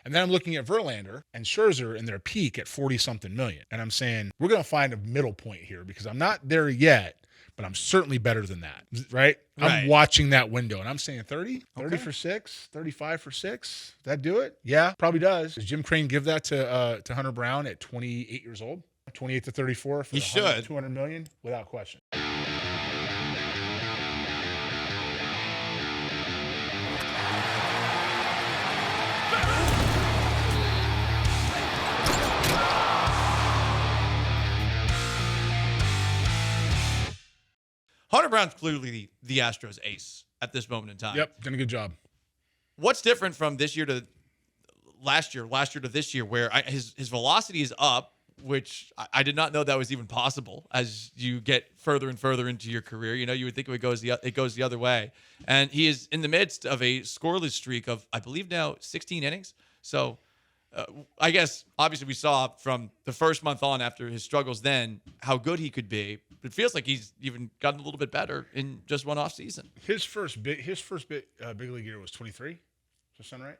And then I'm looking at Verlander and Scherzer in their peak at 40-something million. And I'm saying, we're going to find a middle point here because I'm not there yet, but I'm certainly better than that, right? I'm watching that window, and I'm saying 30? 30 for 6? 35 for 6? That do it? Yeah, probably does. Does Jim Crane give that to Hunter Brown at 28 years old? 28 to 34 for he should. 200 million? Without question. Hunter Brown's clearly the Astros ace at this moment in time. Yep, done a good job. What's different from this year to last year to this year, where his velocity is up, which I did not know that was even possible as you get further and further into your career. You know, you would think it goes the other way. And he is in the midst of a scoreless streak of, I believe now, 16 innings. So I guess, obviously, we saw from the first month on after his struggles then how good he could be. It feels like he's even gotten a little bit better in just one off season. His first big league year was 23. Is that sound right?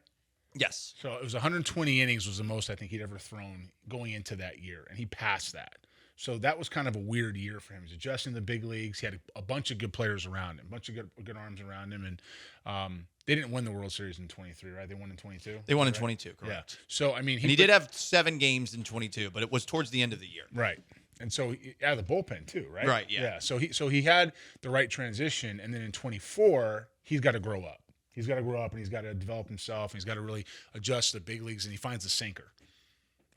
Yes. So it was 120 innings was the most I think he'd ever thrown going into that year, and he passed that. So that was kind of a weird year for him. He's adjusting the big leagues. He had a bunch of good players around him, a bunch of good arms around him, and they didn't win the World Series in 23, right? They won in 22. They won in 22, correct? Yeah. So I mean, he did have 7 games in 22, but it was towards the end of the year. Right. And so out of the bullpen too, right? Right. Yeah. Yeah. So he had the right transition, and then in 24 he's got to grow up. He's got to grow up, and he's got to develop himself, and he's got to really adjust to the big leagues, and he finds the sinker.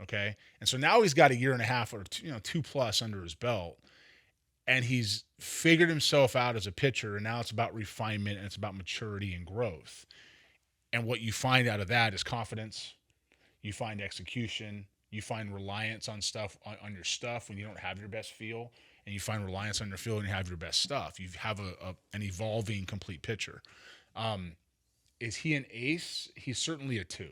Okay. And so now he's got a year and a half or 2+ under his belt, and he's figured himself out as a pitcher, and now it's about refinement and it's about maturity and growth. And what you find out of that is confidence. You find execution. You find reliance on stuff, on your stuff when you don't have your best feel, and you find reliance on your feel when you have your best stuff. You have an evolving, complete pitcher. Is he an ace? He's certainly a 2.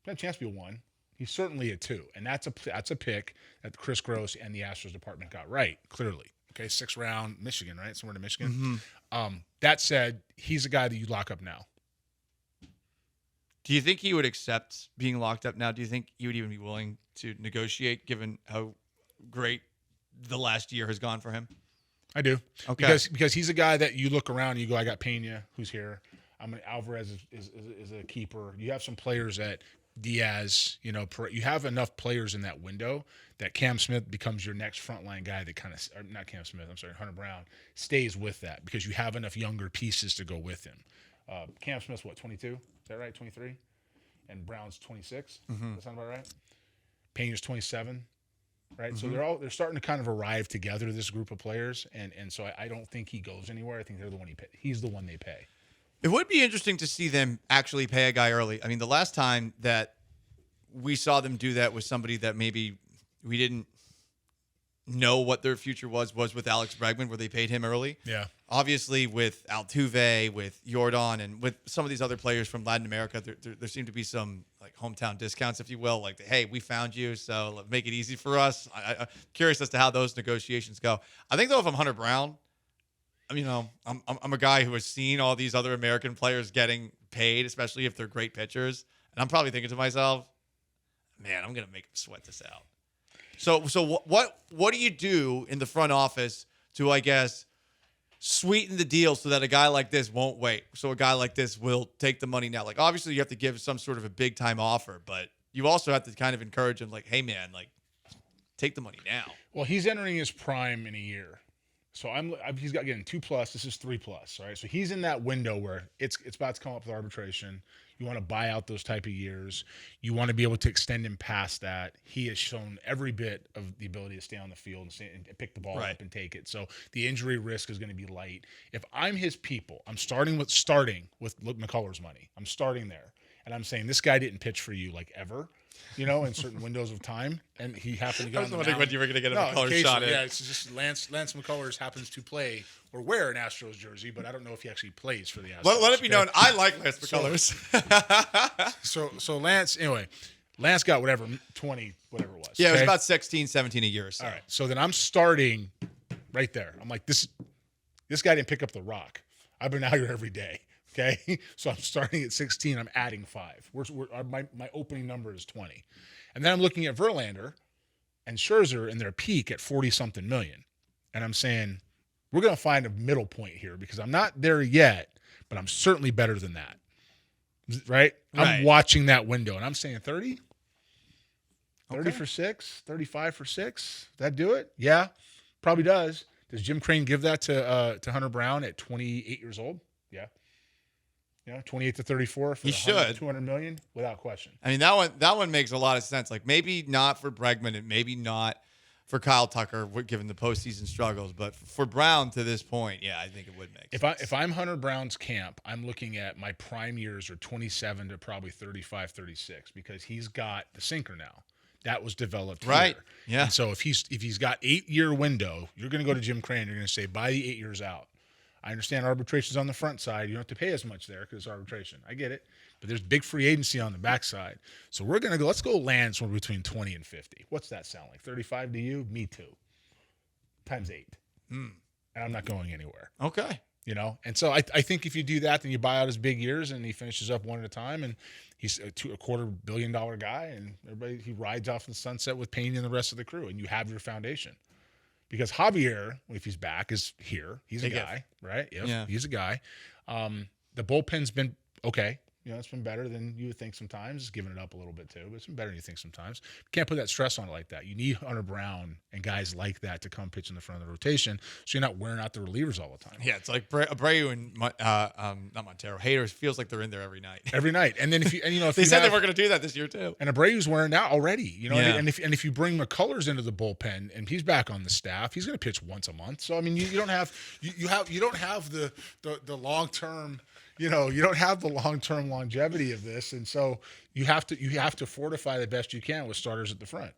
Not a chance to be a 1. He's certainly a 2, and that's a pick that Chris Gross and the Astros department got right, clearly. Okay, 6th round, Michigan, right? Somewhere to Michigan. Mm-hmm. That said, he's a guy that you lock up now. Do you think he would accept being locked up now? Do you think he would even be willing to negotiate, given how great the last year has gone for him? I do. Okay. Because he's a guy that you look around and you go, I got Pena, who's here. Alvarez is a keeper. You have some players that Diaz, you have enough players in that window that Cam Smith becomes your next frontline guy that kind of, or not Cam Smith, I'm sorry, Hunter Brown, stays with that because you have enough younger pieces to go with him. Cam Smith's what, 22? Is that right, 23? And Brown's 26? Mm-hmm. That sound about right? Pena's 27, right? Mm-hmm. So they're starting to kind of arrive together, this group of players, and so I don't think he goes anywhere. I think they're the one he's the one they pay. It would be interesting to see them actually pay a guy early. I mean, the last time that we saw them do that was somebody that maybe we didn't know what their future was with Alex Bregman, where they paid him early. Yeah. Obviously, with Altuve, with Jordan, and with some of these other players from Latin America, there seem to be some like hometown discounts, if you will. Like, hey, we found you, so make it easy for us. I'm curious as to how those negotiations go. I think, though, if I'm Hunter Brown, I'm a guy who has seen all these other American players getting paid, especially if they're great pitchers, and I'm probably thinking to myself, man, I'm gonna make him sweat this out. So what do you do in the front office to, I guess, sweeten the deal so that a guy like this won't wait? So a guy like this will take the money now. Like, obviously, you have to give some sort of a big time offer, but you also have to kind of encourage him, like, hey, man, like, take the money now. Well, he's entering his prime in a year. So he's got getting 2+. This is 3+. Right. So he's in that window where it's about to come up with arbitration. You want to buy out those type of years. You want to be able to extend him past that. He has shown every bit of the ability to stay on the field and pick the ball up and take it. So the injury risk is going to be light. If I'm his people, I'm starting with McCullers' money. I'm starting there. And I'm saying this guy didn't pitch for you like ever, in certain windows of time. And he happened to get on the mound. I was wondering when you were going to get a McCullers shot in. Yeah, it's just Lance McCullers happens to play or wear an Astros jersey, but I don't know if he actually plays for the Astros. Let it be known, I like Lance McCullers. So Lance, anyway, Lance got 20, whatever it was. Yeah, it was about 16, 17 a year. So. All right, so then I'm starting right there. I'm like, this guy didn't pick up the rock. I've been out here every day. Okay, so I'm starting at 16. I'm adding 5. My opening number is 20, and then I'm looking at Verlander and Scherzer in their peak at 40 something million, and I'm saying we're going to find a middle point here because I'm not there yet, but I'm certainly better than that. Right? I'm watching that window, and I'm saying 30. 30 for 6, 35 for 6. That do it? Yeah, probably does. Does Jim Crane give that to Hunter Brown at 28 years old? Yeah. 28 to 34 for he should. 200 million without question. I mean, that one makes a lot of sense. Like maybe not for Bregman and maybe not for Kyle Tucker, given the postseason struggles, but for Brown to this point, yeah, I think it would make sense. If I'm Hunter Brown's camp, I'm looking at my prime years are 27 to probably 35, 36 because he's got the sinker now. That was developed right. Here. Yeah. And so if he's got 8-year window, you're going to go to Jim Crane. You're going to say buy the 8 years out. I understand arbitration's on the front side. You don't have to pay as much there because it's arbitration. I get it. But there's big free agency on the backside. So we're going to go, let's go land somewhere between 20 and 50. What's that sound like? 35 to you? Me too. Times 8. And I'm not going anywhere. Okay. And so I think if you do that, then you buy out his big years and he finishes up one at a time and he's a $250 million guy and he rides off in the sunset with Payne and the rest of the crew and you have your foundation. Because Javier, if he's back, is here. He's a guy, right? Yep, yeah. He's a guy. The bullpen's been okay. It's been better than you would think sometimes. It's given it up a little bit too, but it's been better than you think sometimes. You can't put that stress on it like that. You need Hunter Brown and guys like that to come pitch in the front of the rotation so you're not wearing out the relievers all the time. Yeah, it's like Abreu and not Montero. Haters feels like they're in there every night. Every night. And then if they said they were going to do that this year too. And Abreu's wearing out already, and if you bring McCullers into the bullpen and he's back on the staff, he's going to pitch once a month. So I mean, you don't have the long term. You don't have the long-term longevity of this, and so you have to fortify the best you can with starters at the front.